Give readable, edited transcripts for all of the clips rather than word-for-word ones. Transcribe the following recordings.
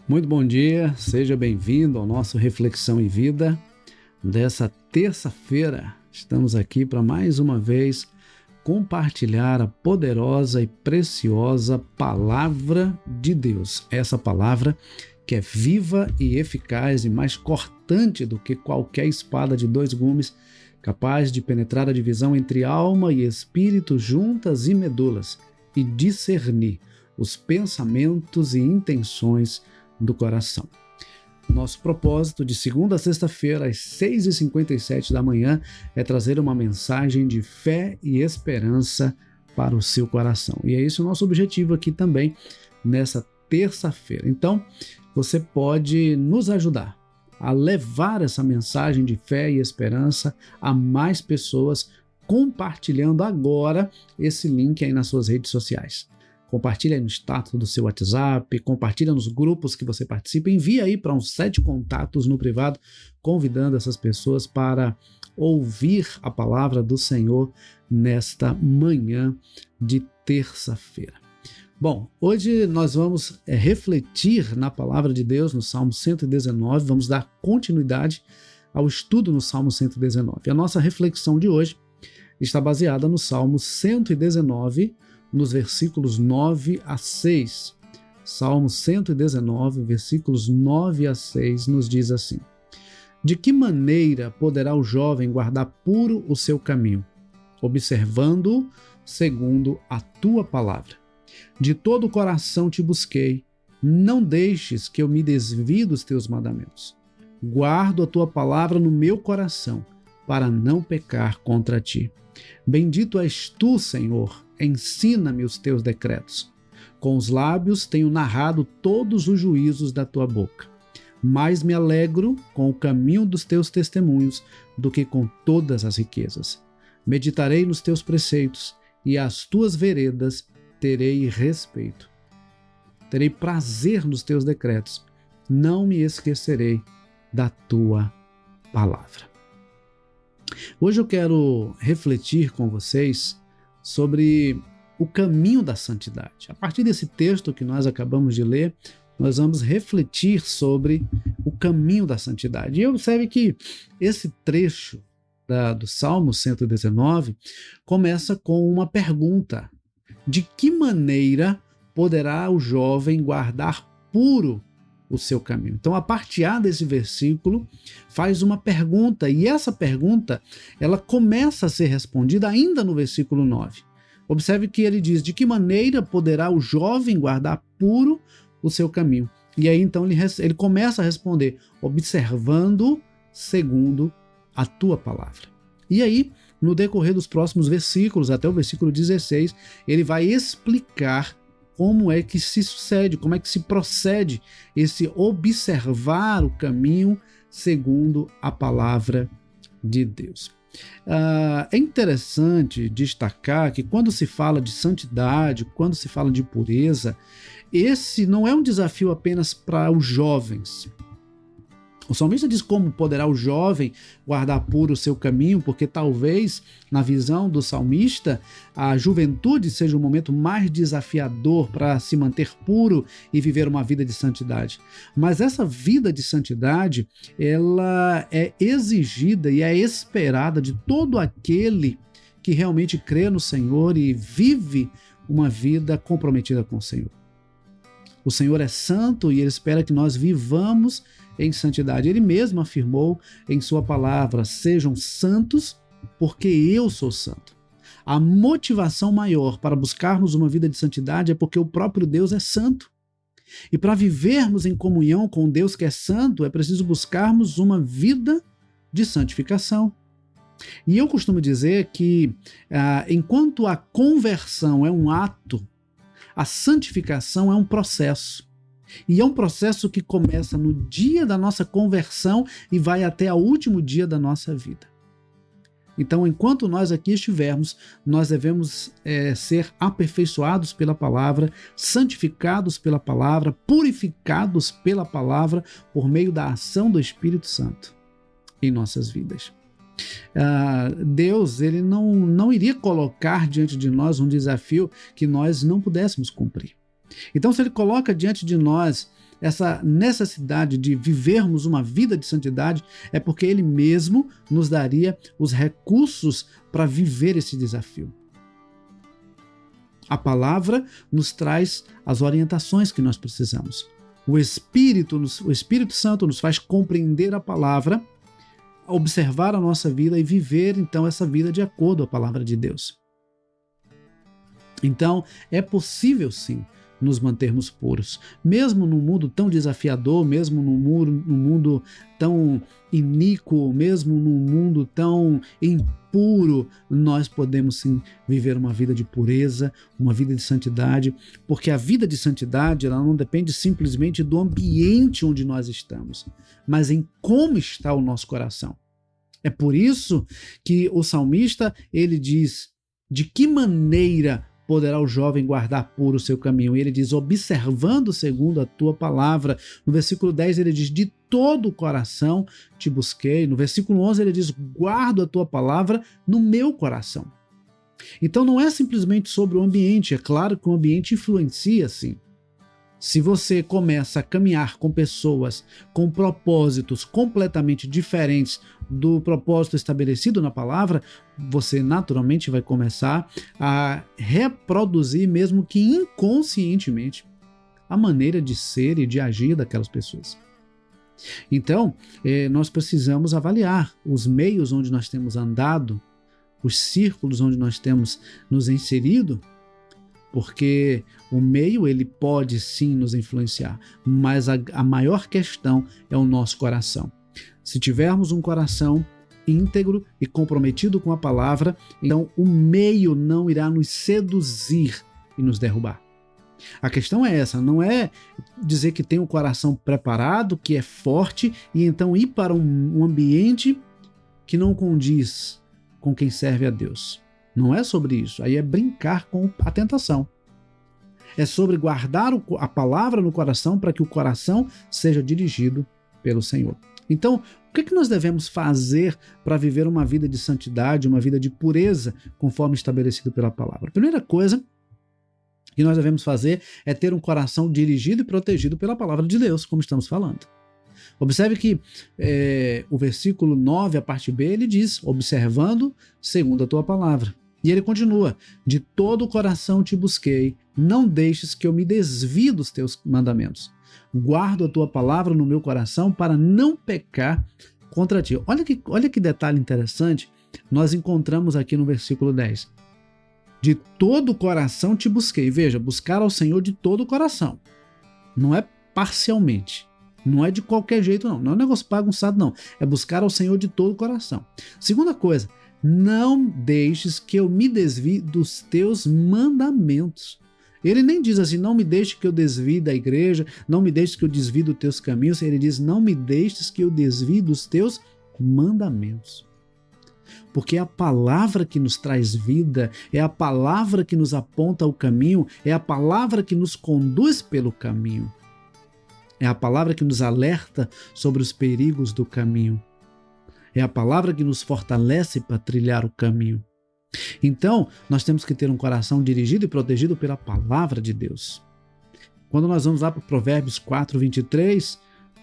Muito bom dia, seja bem-vindo ao nosso Reflexão em Vida dessa terça-feira. Estamos aqui para mais uma vez compartilhar a poderosa e preciosa Palavra de Deus. Essa palavra que é viva e eficaz e mais cortante do que qualquer espada de dois gumes, capaz de penetrar a divisão entre alma e espírito, juntas e medulas, e discernir os pensamentos e intenções do coração. Nosso propósito de segunda a sexta-feira, às 6h57 da manhã, é trazer uma mensagem de fé e esperança para o seu coração. E é esse o nosso objetivo aqui também, nessa terça-feira. Então, você pode nos ajudar a levar essa mensagem de fé e esperança a mais pessoas, compartilhando agora esse link aí nas suas redes sociais. Compartilha aí no status do seu WhatsApp, compartilha nos grupos que você participa, envia aí para uns 7 contatos no privado, convidando essas pessoas para ouvir a palavra do Senhor nesta manhã de terça-feira. Bom, hoje nós vamos refletir na palavra de Deus no Salmo 119, vamos dar continuidade ao estudo no Salmo 119. A nossa reflexão de hoje está baseada no Salmo 119, nos versículos 9 a 6. Salmo 119, versículos 9 a 6, nos diz assim: De que maneira poderá o jovem guardar puro o seu caminho, observando-o segundo a tua palavra? De todo o coração te busquei, não deixes que eu me desvie dos teus mandamentos. Guardo a tua palavra no meu coração, para não pecar contra ti. Bendito és tu, Senhor, ensina-me os teus decretos. Com os lábios tenho narrado todos os juízos da tua boca. Mais me alegro com o caminho dos teus testemunhos do que com todas as riquezas. Meditarei nos teus preceitos e às tuas veredas terei respeito. Terei prazer nos teus decretos. Não me esquecerei da tua palavra. Hoje eu quero refletir com vocês sobre o caminho da santidade. A partir desse texto que nós acabamos de ler, nós vamos refletir sobre o caminho da santidade. E observe que esse trecho do Salmo 119 começa com uma pergunta: de que maneira poderá o jovem guardar puro o seu caminho? Então, a parte A desse versículo faz uma pergunta, e essa pergunta ela começa a ser respondida ainda no versículo 9. Observe que ele diz: de que maneira poderá o jovem guardar puro o seu caminho? E aí então ele começa a responder: observando segundo a tua palavra. E aí, no decorrer dos próximos versículos, até o versículo 16, ele vai explicar como é que se sucede, como é que se procede esse observar o caminho segundo a palavra de Deus. É interessante destacar que quando se fala de santidade, quando se fala de pureza, esse não é um desafio apenas para os jovens. O salmista diz como poderá o jovem guardar puro o seu caminho, porque talvez, na visão do salmista, a juventude seja o momento mais desafiador para se manter puro e viver uma vida de santidade. Mas essa vida de santidade, ela é exigida e é esperada de todo aquele que realmente crê no Senhor e vive uma vida comprometida com o Senhor. O Senhor é santo e Ele espera que nós vivamos em santidade. Ele mesmo afirmou em sua palavra: sejam santos porque eu sou santo. A motivação maior para buscarmos uma vida de santidade é porque o próprio Deus é santo. E para vivermos em comunhão com Deus que é santo, é preciso buscarmos uma vida de santificação. E eu costumo dizer que enquanto a conversão é um ato, a santificação é um processo. E é um processo que começa no dia da nossa conversão e vai até o último dia da nossa vida. Então, enquanto nós aqui estivermos, nós devemos ser aperfeiçoados pela palavra, santificados pela palavra, purificados pela palavra, por meio da ação do Espírito Santo em nossas vidas. Deus ele não iria colocar diante de nós um desafio que nós não pudéssemos cumprir. Então, se ele coloca diante de nós essa necessidade de vivermos uma vida de santidade, é porque ele mesmo nos daria os recursos para viver esse desafio. A palavra nos traz as orientações que nós precisamos. O Espírito Santo nos faz compreender a palavra, observar a nossa vida e viver, então, essa vida de acordo com a palavra de Deus. Então, é possível, sim, nos mantermos puros. Mesmo num mundo tão desafiador, mesmo num mundo tão iníquo, mesmo num mundo tão impuro, nós podemos sim viver uma vida de pureza, uma vida de santidade, porque a vida de santidade ela não depende simplesmente do ambiente onde nós estamos, mas em como está o nosso coração. É por isso que o salmista ele diz: de que maneira poderá o jovem guardar puro o seu caminho? E ele diz: observando segundo a tua palavra. No versículo 10 ele diz: de todo o coração te busquei. No versículo 11 ele diz: guardo a tua palavra no meu coração. Então não é simplesmente sobre o ambiente. É claro que o ambiente influencia, sim. Se você começa a caminhar com pessoas com propósitos completamente diferentes do propósito estabelecido na palavra, você naturalmente vai começar a reproduzir, mesmo que inconscientemente, a maneira de ser e de agir daquelas pessoas. Então, nós precisamos avaliar os meios onde nós temos andado, os círculos onde nós temos nos inserido, porque o meio ele pode sim nos influenciar, mas a maior questão é o nosso coração. Se tivermos um coração íntegro e comprometido com a palavra, então o meio não irá nos seduzir e nos derrubar. A questão é essa, não é dizer que tem um coração preparado, que é forte, e então ir para um ambiente que não condiz com quem serve a Deus. Não é sobre isso, aí é brincar com a tentação. É sobre guardar a palavra no coração para que o coração seja dirigido pelo Senhor. Então, o que nós devemos fazer para viver uma vida de santidade, uma vida de pureza, conforme estabelecido pela palavra? A primeira coisa que nós devemos fazer é ter um coração dirigido e protegido pela palavra de Deus, como estamos falando. Observe que o versículo 9, a parte B, ele diz: observando segundo a tua palavra. E ele continua: de todo o coração te busquei, não deixes que eu me desvie dos teus mandamentos. Guardo a tua palavra no meu coração para não pecar contra ti. Olha que detalhe interessante nós encontramos aqui no versículo 10. De todo o coração te busquei. Veja, buscar ao Senhor de todo o coração. Não é parcialmente. Não é de qualquer jeito, não. Não é um negócio bagunçado, não. É buscar ao Senhor de todo o coração. Segunda coisa, não deixes que eu me desvie dos teus mandamentos. Ele nem diz assim: não me deixe que eu desvie da igreja, não me deixe que eu desvie dos teus caminhos. Ele diz: não me deixes que eu desvie dos teus mandamentos. Porque é a palavra que nos traz vida, é a palavra que nos aponta o caminho, é a palavra que nos conduz pelo caminho. É a palavra que nos alerta sobre os perigos do caminho. É a palavra que nos fortalece para trilhar o caminho. Então, nós temos que ter um coração dirigido e protegido pela palavra de Deus. Quando nós vamos lá para Provérbios 4, 23,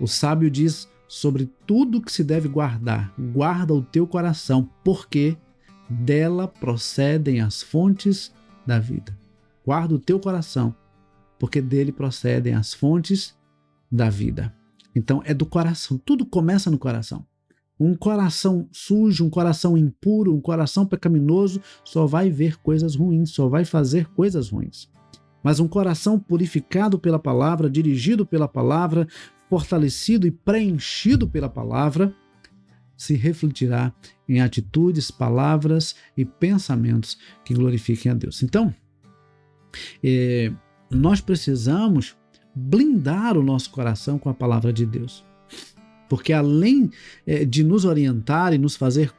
o sábio diz sobre tudo que se deve guardar: guarda o teu coração, porque dela procedem as fontes da vida. Guarda o teu coração, porque dele procedem as fontes da vida. Então é do coração, tudo começa no coração. Um coração sujo, um coração impuro, um coração pecaminoso só vai ver coisas ruins, só vai fazer coisas ruins. Mas um coração purificado pela palavra, dirigido pela palavra, fortalecido e preenchido pela palavra, se refletirá em atitudes, palavras e pensamentos que glorifiquem a Deus. Então, nós precisamos blindar o nosso coração com a palavra de Deus. Porque além de nos orientar e nos fazer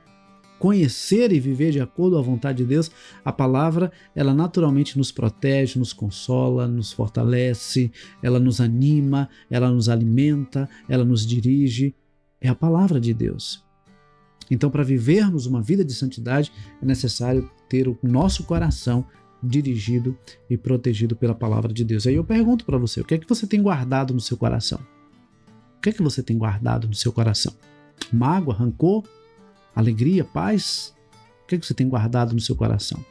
conhecer e viver de acordo com a vontade de Deus, a palavra, ela naturalmente nos protege, nos consola, nos fortalece, ela nos anima, ela nos alimenta, ela nos dirige. É a palavra de Deus. Então, para vivermos uma vida de santidade, é necessário ter o nosso coração dirigido e protegido pela palavra de Deus. Aí eu pergunto para você, o que é que você tem guardado no seu coração? O que é que você tem guardado no seu coração? Mágoa, rancor, alegria, paz? O que é que você tem guardado no seu coração?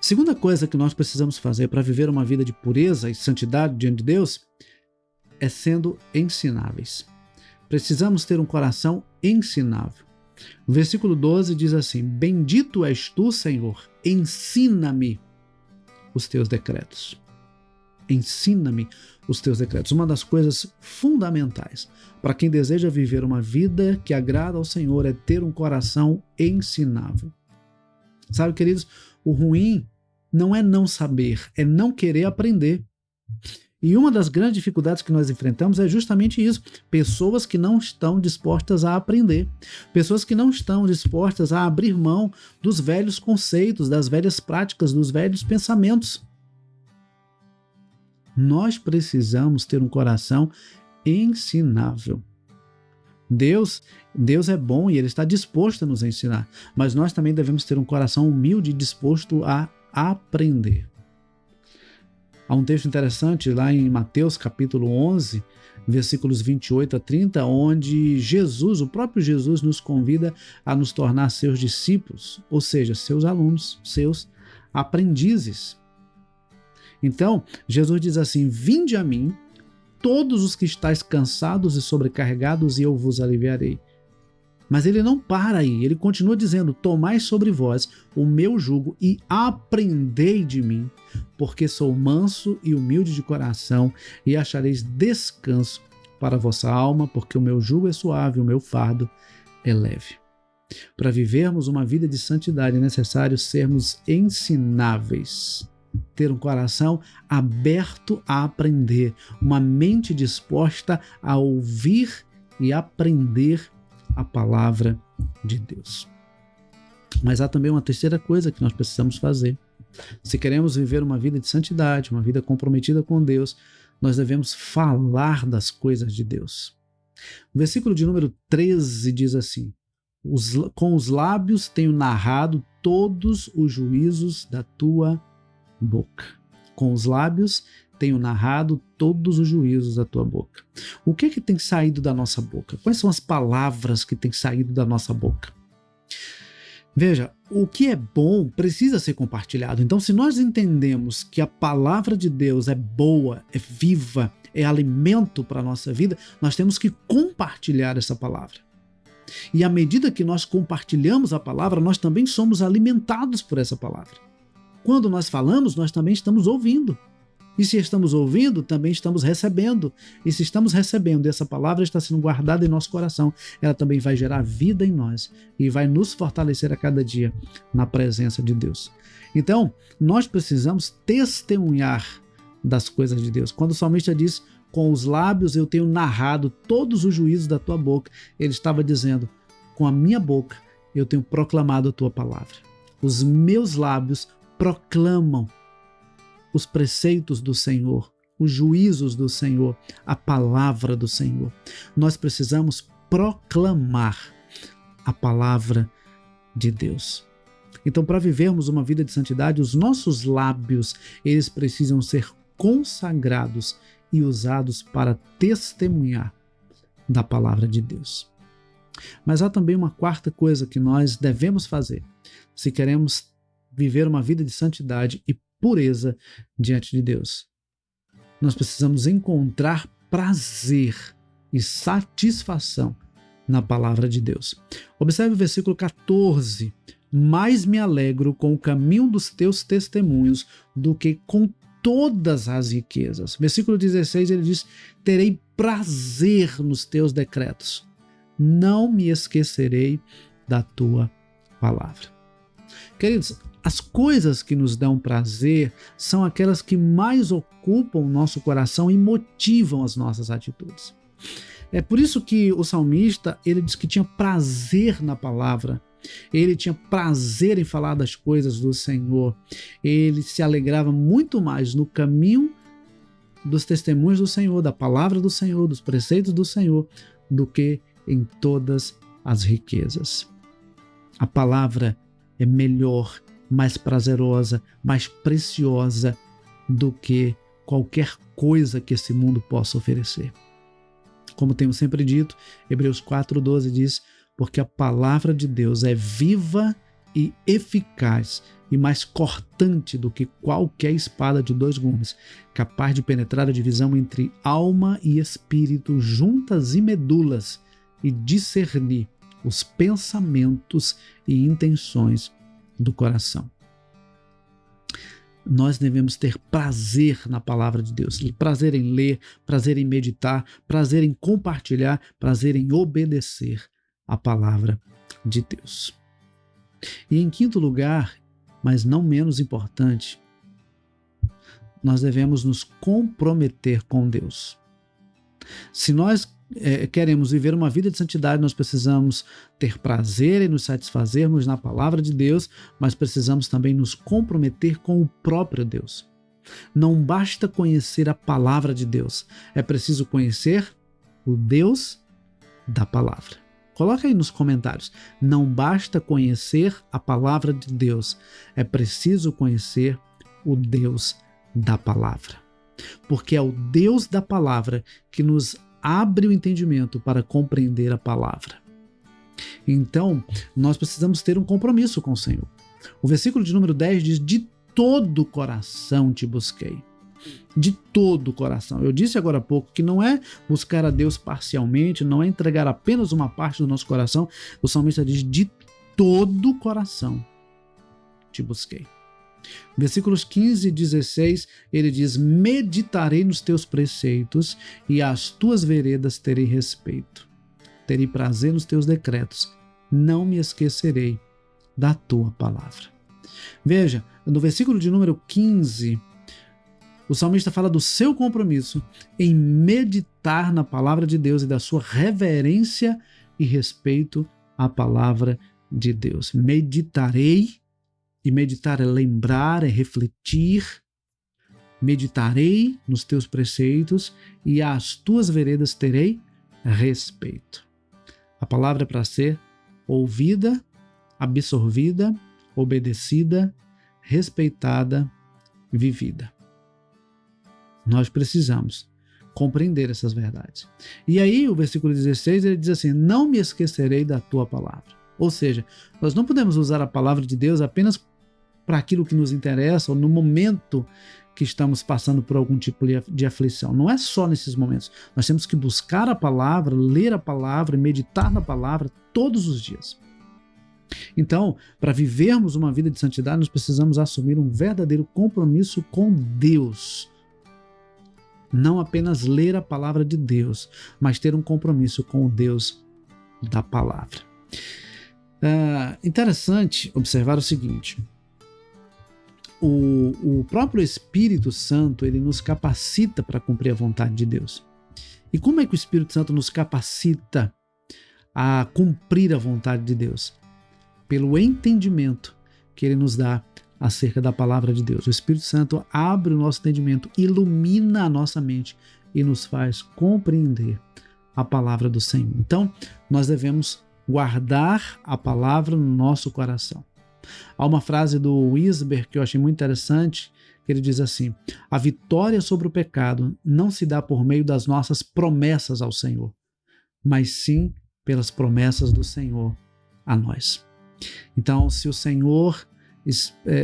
Segunda coisa que nós precisamos fazer para viver uma vida de pureza e santidade diante de Deus é sendo ensináveis. Precisamos ter um coração ensinável. O versículo 12 diz assim: Bendito és tu, Senhor, ensina-me os teus decretos. Ensina-me os teus decretos. Uma das coisas fundamentais para quem deseja viver uma vida que agrada ao Senhor é ter um coração ensinável. Sabe, queridos, o ruim não é não saber, é não querer aprender. E uma das grandes dificuldades que nós enfrentamos é justamente isso. Pessoas que não estão dispostas a aprender. Pessoas que não estão dispostas a abrir mão dos velhos conceitos, das velhas práticas, dos velhos pensamentos. Nós precisamos ter um coração ensinável. Deus é bom e Ele está disposto a nos ensinar, mas nós também devemos ter um coração humilde e disposto a aprender. Há um texto interessante lá em Mateus capítulo 11, versículos 28 a 30, onde o próprio Jesus nos convida a nos tornar seus discípulos, ou seja, seus alunos, seus aprendizes. Então, Jesus diz assim: Vinde a mim, todos os que estáis cansados e sobrecarregados, e eu vos aliviarei. Mas ele não para aí, ele continua dizendo: Tomai sobre vós o meu jugo e aprendei de mim, porque sou manso e humilde de coração, e achareis descanso para a vossa alma, porque o meu jugo é suave e o meu fardo é leve. Para vivermos uma vida de santidade é necessário sermos ensináveis, ter um coração aberto a aprender, uma mente disposta a ouvir e aprender a palavra de Deus. Mas há também uma terceira coisa que nós precisamos fazer. Se queremos viver uma vida de santidade, uma vida comprometida com Deus, nós devemos falar das coisas de Deus. O versículo de número 13 diz assim: Com os lábios tenho narrado todos os juízos da tua boca. Com os lábios tenho narrado todos os juízos da tua boca. O que tem saído da nossa boca? Quais são as palavras que têm saído da nossa boca? Veja, o que é bom precisa ser compartilhado. Então, se nós entendemos que a palavra de Deus é boa, é viva, é alimento para a nossa vida, nós temos que compartilhar essa palavra. E à medida que nós compartilhamos a palavra, nós também somos alimentados por essa palavra. Quando nós falamos, nós também estamos ouvindo. E se estamos ouvindo, também estamos recebendo. E se estamos recebendo, essa palavra está sendo guardada em nosso coração, ela também vai gerar vida em nós e vai nos fortalecer a cada dia na presença de Deus. Então, nós precisamos testemunhar das coisas de Deus. Quando o salmista diz: com os lábios eu tenho narrado todos os juízos da tua boca, ele estava dizendo: com a minha boca eu tenho proclamado a tua palavra. Os meus lábios proclamam os preceitos do Senhor, os juízos do Senhor, a palavra do Senhor. Nós precisamos proclamar a palavra de Deus. Então, para vivermos uma vida de santidade, os nossos lábios, eles precisam ser consagrados e usados para testemunhar da palavra de Deus. Mas há também uma quarta coisa que nós devemos fazer se queremos viver uma vida de santidade e pureza diante de Deus. Nós precisamos encontrar prazer e satisfação na palavra de Deus. Observe o versículo 14. Mais me alegro com o caminho dos teus testemunhos do que com todas as riquezas. Versículo 16, ele diz: terei prazer nos teus decretos. Não me esquecerei da tua palavra. Queridos, as coisas que nos dão prazer são aquelas que mais ocupam o nosso coração e motivam as nossas atitudes. É por isso que o salmista, ele diz que tinha prazer na palavra, ele tinha prazer em falar das coisas do Senhor, ele se alegrava muito mais no caminho dos testemunhos do Senhor, da palavra do Senhor, dos preceitos do Senhor, do que em todas as riquezas. A palavra é melhor mais prazerosa, mais preciosa do que qualquer coisa que esse mundo possa oferecer. Como temos sempre dito, Hebreus 4:12 diz: porque a palavra de Deus é viva e eficaz e mais cortante do que qualquer espada de 2 gumes, capaz de penetrar a divisão entre alma e espírito, juntas e medulas, e discernir os pensamentos e intenções do coração. Nós devemos ter prazer na palavra de Deus, prazer em ler, prazer em meditar, prazer em compartilhar, prazer em obedecer a palavra de Deus. E em quinto lugar, mas não menos importante, nós devemos nos comprometer com Deus. Se nós queremos viver uma vida de santidade, nós precisamos ter prazer em nos satisfazermos na palavra de Deus, mas precisamos também nos comprometer com o próprio Deus. Não basta conhecer a palavra de Deus, é preciso conhecer o Deus da palavra. Coloca aí nos comentários. Não basta conhecer a palavra de Deus, é preciso conhecer o Deus da palavra. Porque é o Deus da palavra que nos abre o entendimento para compreender a palavra. Então, nós precisamos ter um compromisso com o Senhor. O versículo de número 10 diz: de todo o coração te busquei. De todo o coração. Eu disse agora há pouco que não é buscar a Deus parcialmente, não é entregar apenas uma parte do nosso coração. O salmista diz: de todo o coração te busquei. Versículos 15 e 16, ele diz: meditarei nos teus preceitos e às tuas veredas terei respeito. Terei prazer nos teus decretos, não me esquecerei da tua palavra. Veja, no versículo de número 15, o salmista fala do seu compromisso em meditar na palavra de Deus e da sua reverência e respeito à palavra de Deus. Meditarei. E meditar é lembrar, é refletir. Meditarei nos teus preceitos e às tuas veredas terei respeito. A palavra é para ser ouvida, absorvida, obedecida, respeitada, vivida. Nós precisamos compreender essas verdades. E aí o versículo 16 ele diz assim: não me esquecerei da tua palavra. Ou seja, nós não podemos usar a palavra de Deus apenas para aquilo que nos interessa ou no momento que estamos passando por algum tipo de aflição. Não é só nesses momentos. Nós temos que buscar a palavra, ler a palavra, meditar na palavra todos os dias. Então, para vivermos uma vida de santidade, nós precisamos assumir um verdadeiro compromisso com Deus. Não apenas ler a palavra de Deus, mas ter um compromisso com o Deus da palavra. Interessante observar o seguinte: o próprio Espírito Santo ele nos capacita para cumprir a vontade de Deus. E como é que o Espírito Santo nos capacita a cumprir a vontade de Deus? Pelo entendimento que ele nos dá acerca da palavra de Deus. O Espírito Santo abre o nosso entendimento, ilumina a nossa mente e nos faz compreender a palavra do Senhor. Então, nós devemos guardar a palavra no nosso coração. Há uma frase do Wisber que eu achei muito interessante, que ele diz assim: a vitória sobre o pecado não se dá por meio das nossas promessas ao Senhor, mas sim pelas promessas do Senhor a nós. Então, se o Senhor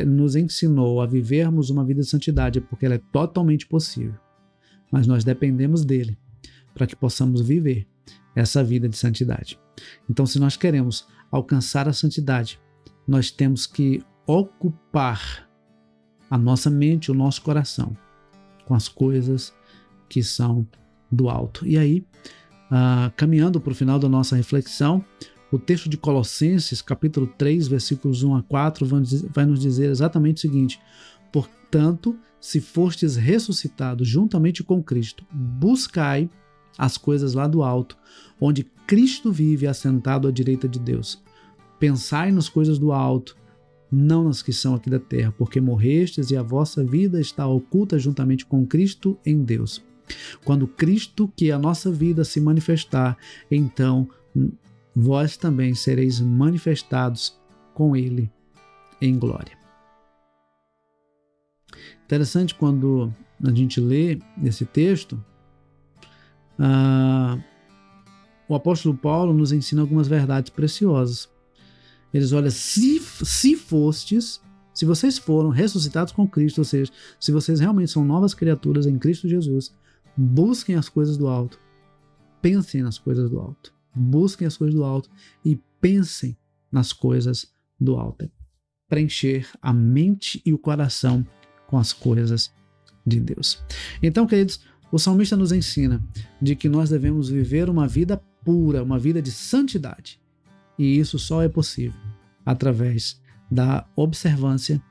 nos ensinou a vivermos uma vida de santidade, é porque ela é totalmente possível, mas nós dependemos dele para que possamos viver essa vida de santidade. Então, se nós queremos alcançar a santidade, nós temos que ocupar a nossa mente, o nosso coração, com as coisas que são do alto. E aí, caminhando para o final da nossa reflexão, o texto de Colossenses, capítulo 3, versículos 1 a 4, vai nos dizer exatamente o seguinte: portanto, se fostes ressuscitados juntamente com Cristo, buscai as coisas lá do alto, onde Cristo vive assentado à direita de Deus. Pensai nas coisas do alto, não nas que são aqui da terra, porque morrestes e a vossa vida está oculta juntamente com Cristo em Deus. Quando Cristo, que é a nossa vida, se manifestar, então vós também sereis manifestados com Ele em glória. Interessante quando a gente lê esse texto, o apóstolo Paulo nos ensina algumas verdades preciosas. Eles olham, se vocês foram ressuscitados com Cristo, ou seja, se vocês realmente são novas criaturas em Cristo Jesus, busquem as coisas do alto, pensem nas coisas do alto, busquem as coisas do alto e pensem nas coisas do alto. Preencher a mente e o coração com as coisas de Deus. Então, queridos, o salmista nos ensina de que nós devemos viver uma vida pura, uma vida de santidade. E isso só é possível através da observância,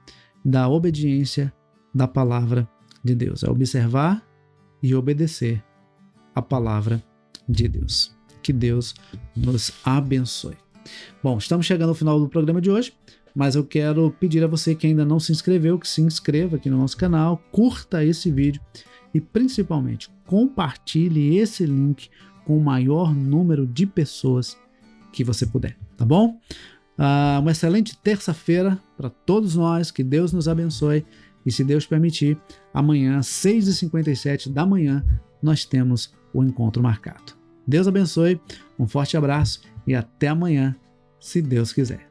da obediência da palavra de Deus. É observar e obedecer a palavra de Deus. Que Deus nos abençoe. Bom, estamos chegando ao final do programa de hoje, mas eu quero pedir a você que ainda não se inscreveu, que se inscreva aqui no nosso canal, curta esse vídeo e principalmente compartilhe esse link com o maior número de pessoas que você puder, tá bom? Uma excelente terça-feira para todos nós, que Deus nos abençoe e, se Deus permitir, amanhã, 6h57 da manhã, nós temos o encontro marcado. Deus abençoe, um forte abraço e até amanhã, se Deus quiser.